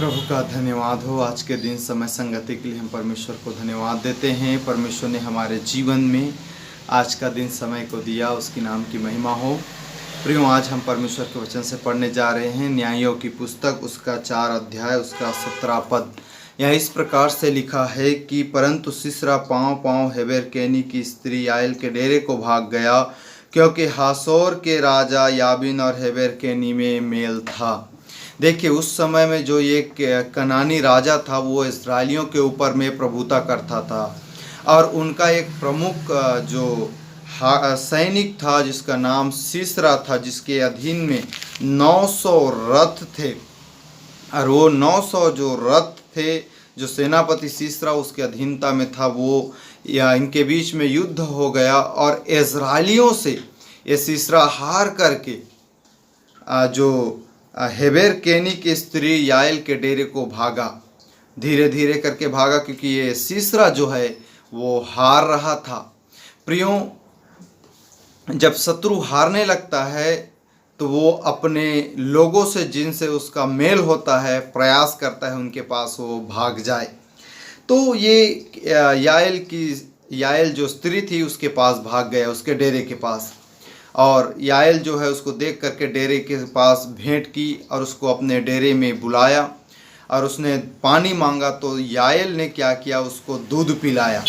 प्रभु का धन्यवाद हो। आज के दिन समय संगति के लिए हम परमेश्वर को धन्यवाद देते हैं। परमेश्वर ने हमारे जीवन में आज का दिन समय को दिया, उसकी नाम की महिमा हो। प्रियो, आज हम परमेश्वर के वचन से पढ़ने जा रहे हैं न्यायों की पुस्तक, उसका 4 अध्याय, उसका 17 पद। यहाँ इस प्रकार से लिखा है कि परंतु सीसरा पाँव पाँव हेबेर केनी की स्त्री याएल के डेरे को भाग गया, क्योंकि हासोर के राजा याबीन और हेबेर केनी में मेल था। देखिए, उस समय में जो ये कनानी राजा था वो इस्राएलियों के ऊपर में प्रभुता करता था, और उनका एक प्रमुख जो सैनिक था जिसका नाम सीसरा था, जिसके अधीन में 900 रथ थे। और वो 900 जो रथ थे, जो सेनापति सीसरा उसके अधीनता में था, वो या इनके बीच में युद्ध हो गया और इस्राएलियों से ये सीसरा हार करके जो हेबेर केनी की स्त्री याएल के डेरे को भागा। धीरे धीरे करके भागा, क्योंकि ये सीसरा जो है वो हार रहा था। प्रियों, जब शत्रु हारने लगता है तो वो अपने लोगों से, जिनसे उसका मेल होता है, प्रयास करता है उनके पास वो भाग जाए। तो ये याएल जो स्त्री थी उसके पास भाग गया, उसके डेरे के पास। और याएल जो है उसको देख करके डेरे के पास भेंट की और उसको अपने डेरे में बुलाया और उसने पानी मांगा। तो याएल ने क्या किया, उसको दूध पिलाया।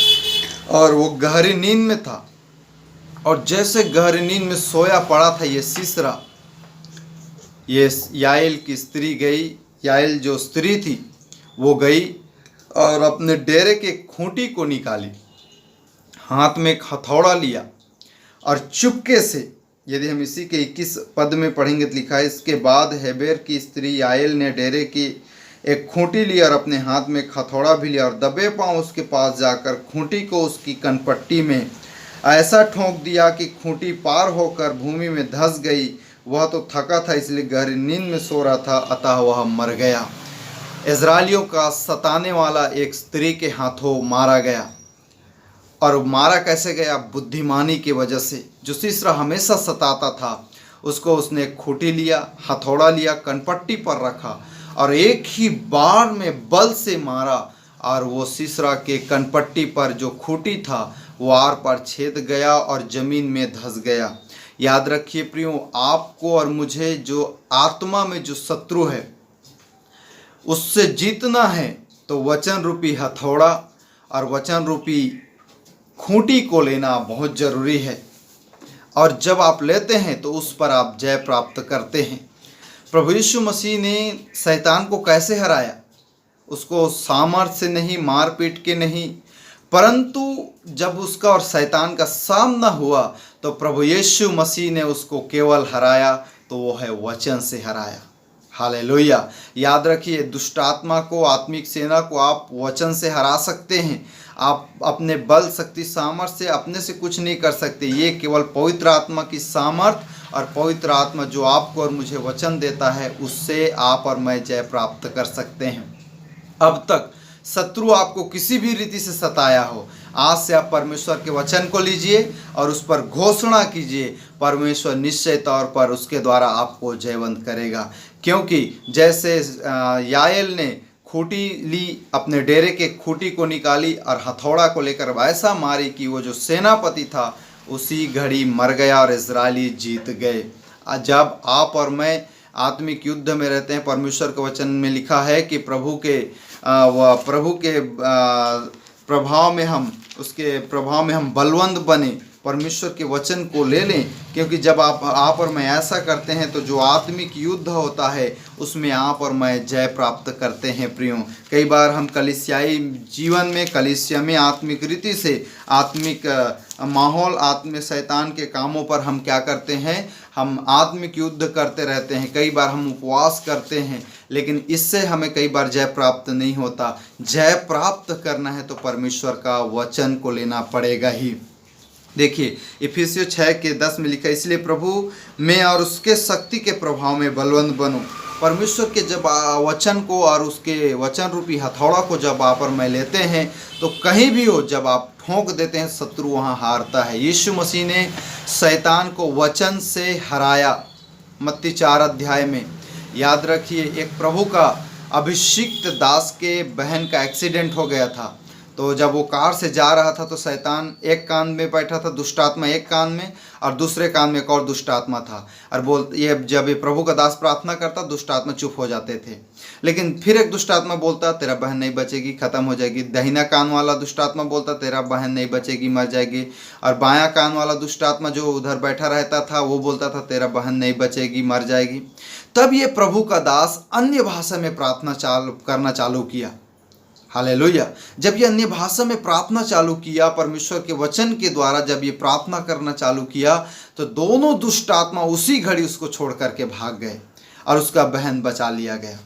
और वो गहरी नींद में था, और जैसे गहरी नींद में सोया पड़ा था ये सीसरा, ये याएल की स्त्री गई, याएल जो स्त्री थी वो गई और अपने डेरे के खूंटी को निकाली, हाथ में हथौड़ा लिया और चुपके से, यदि हम इसी के 21 पद में पढ़ेंगे तो लिखा है, इसके बाद हेबेर की स्त्री याएल ने डेरे की एक खूंटी ली और अपने हाथ में हथौड़ा भी लिया और दबे पांव उसके पास जाकर खूंटी को उसकी कनपट्टी में ऐसा ठोंक दिया कि खूंटी पार होकर भूमि में धंस गई। वह तो थका था, इसलिए गहरी नींद में सो रहा था, अतः वह मर गया। इस्राएलियों का सताने वाला एक स्त्री के हाथों मारा गया। और मारा कैसे गया? बुद्धिमानी की वजह से। जो सीसरा हमेशा सताता था, उसको उसने खूंटी लिया, हथौड़ा लिया, कनपट्टी पर रखा और एक ही बार में बल से मारा, और वो सीसरा के कनपट्टी पर जो खूंटी था वो आर पार छेद गया और जमीन में धंस गया। याद रखिए प्रियो, आपको और मुझे जो आत्मा में जो शत्रु है उससे जीतना है तो वचन रूपी हथौड़ा और वचन रूपी खूंटी को लेना बहुत जरूरी है। और जब आप लेते हैं तो उस पर आप जय प्राप्त करते हैं। प्रभु यीशु मसीह ने शैतान को कैसे हराया? उसको सामर्थ्य से नहीं, मारपीट के नहीं, परंतु जब उसका और शैतान का सामना हुआ तो प्रभु यीशु मसीह ने उसको केवल हराया, तो वो है वचन से हराया। हालेलुया। याद रखिए, दुष्ट आत्मा को, आत्मिक सेना को आप वचन से हरा सकते हैं। आप अपने बल, शक्ति, सामर्थ्य से अपने से कुछ नहीं कर सकते। ये केवल पवित्र आत्मा की सामर्थ्य और पवित्र आत्मा जो आपको और मुझे वचन देता है, उससे आप और मैं जय प्राप्त कर सकते हैं। अब तक शत्रु आपको किसी भी रीति से सताया हो, आज से आप परमेश्वर के वचन को लीजिए और उस पर घोषणा कीजिए। परमेश्वर निश्चय तौर पर उसके द्वारा आपको जयवंत करेगा। क्योंकि जैसे याएल ने खूंटी ली, अपने डेरे के खूंटी को निकाली और हथौड़ा को लेकर वैसा मारी कि वो जो सेनापति था उसी घड़ी मर गया और इजरायली जीत गए। जब आप और मैं आत्मिक युद्ध में रहते हैं, परमेश्वर के वचन में लिखा है कि प्रभु के प्रभाव में हम, उसके प्रभाव में हम बलवंत बने, परमेश्वर के वचन को ले लें। क्योंकि जब आप और मैं ऐसा करते हैं तो जो आत्मिक युद्ध होता है उसमें आप और मैं जय प्राप्त करते हैं। प्रियो, कई बार हम कलीसियाई जीवन में, कलीसिया में आत्मिक रीति से, आत्मिक माहौल, आत्मिक शैतान के कामों पर हम क्या करते हैं, हम आत्मिक युद्ध करते रहते हैं। कई बार हम उपवास करते हैं, लेकिन इससे हमें कई बार जय प्राप्त नहीं होता। जय प्राप्त करना है तो परमेश्वर का वचन को लेना पड़ेगा ही। देखिए, इफिसियों 6:10 में लिखा है, इसलिए प्रभु में और उसके शक्ति के प्रभाव में बलवंत बनो। परमेश्वर के जब वचन को और उसके वचन रूपी हथौड़ा को जब आप और मैं लेते हैं तो कहीं भी हो, जब आप ठोंक देते हैं, शत्रु वहाँ हारता है। यीशु मसीह ने शैतान को वचन से हराया। मत्ती 4 अध्याय में याद रखिए, एक प्रभु का अभिषिक्त दास के बहन का एक्सीडेंट हो गया था। तो जब वो कार से जा रहा था तो शैतान एक कान में बैठा था, दुष्ट आत्मा एक कान में, और दूसरे कान में एक और दुष्ट आत्मा था। और जब ये प्रभु का दास प्रार्थना करता, दुष्ट आत्मा चुप हो जाते थे। लेकिन फिर एक दुष्ट आत्मा बोलता, तेरा बहन नहीं बचेगी, खत्म हो जाएगी। दाहिना कान वाला दुष्ट आत्मा बोलता, तेरा बहन नहीं बचेगी, मर जाएगी। और बायां कान वाला दुष्ट आत्मा जो उधर बैठा रहता था वो बोलता था, तेरा बहन नहीं बचेगी, मर जाएगी। तब ये प्रभु का दास अन्य भाषा में प्रार्थना करना चालू किया। हालेलुया। जब ये अन्य भाषा में प्रार्थना चालू किया, परमेश्वर के वचन के द्वारा जब ये प्रार्थना करना चालू किया, तो दोनों दुष्ट आत्मा उसी घड़ी उसको छोड़ करके भाग गए और उसका बहन बचा लिया गया।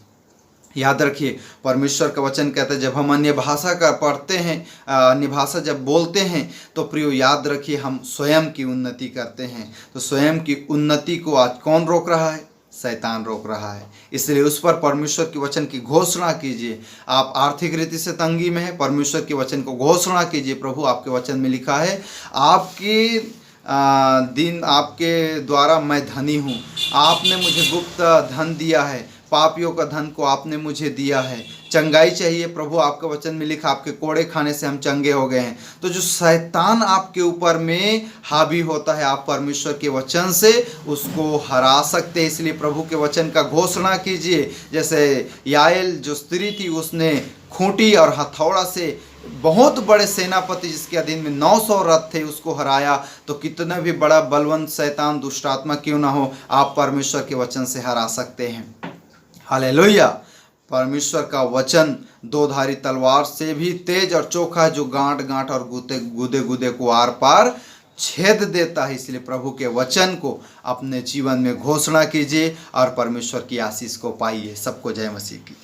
याद रखिए, परमेश्वर का वचन कहता है, जब हम अन्य भाषा का पढ़ते हैं, अन्य भाषा जब बोलते हैं, तो प्रियो याद रखिए, हम स्वयं की उन्नति करते हैं। तो स्वयं की उन्नति को आज कौन रोक रहा है? शैतान रोक रहा है। इसलिए उस पर परमेश्वर के वचन की घोषणा कीजिए। आप आर्थिक रीति से तंगी में हैं, परमेश्वर के वचन को घोषणा कीजिए। प्रभु आपके वचन में लिखा है, आपके द्वारा मैं धनी हूँ, आपने मुझे गुप्त धन दिया है, पापियों का धन को आपने मुझे दिया है। चंगाई चाहिए, प्रभु आपके वचन में लिखा, आपके कोड़े खाने से हम चंगे हो गए हैं। तो जो शैतान आपके ऊपर में हावी होता है, आप परमेश्वर के वचन से उसको हरा सकते हैं। इसलिए प्रभु के वचन का घोषणा कीजिए। जैसे याएल जो स्त्री थी, उसने खूंटी और हथौड़ा से बहुत बड़े सेनापति जिसके अधीन में 900 रथ थे उसको हराया। तो कितना भी बड़ा बलवंत शैतान दुष्ट आत्मा क्यों ना हो, आप परमेश्वर के वचन से हरा सकते हैं। हालेलुया। परमेश्वर का वचन दोधारी तलवार से भी तेज और चोखा है, जो गांठ गांठ और गुदे गुदे को आर पार छेद देता है। इसलिए प्रभु के वचन को अपने जीवन में घोषणा कीजिए और परमेश्वर की आशीष को पाइए। सबको जय मसीह की।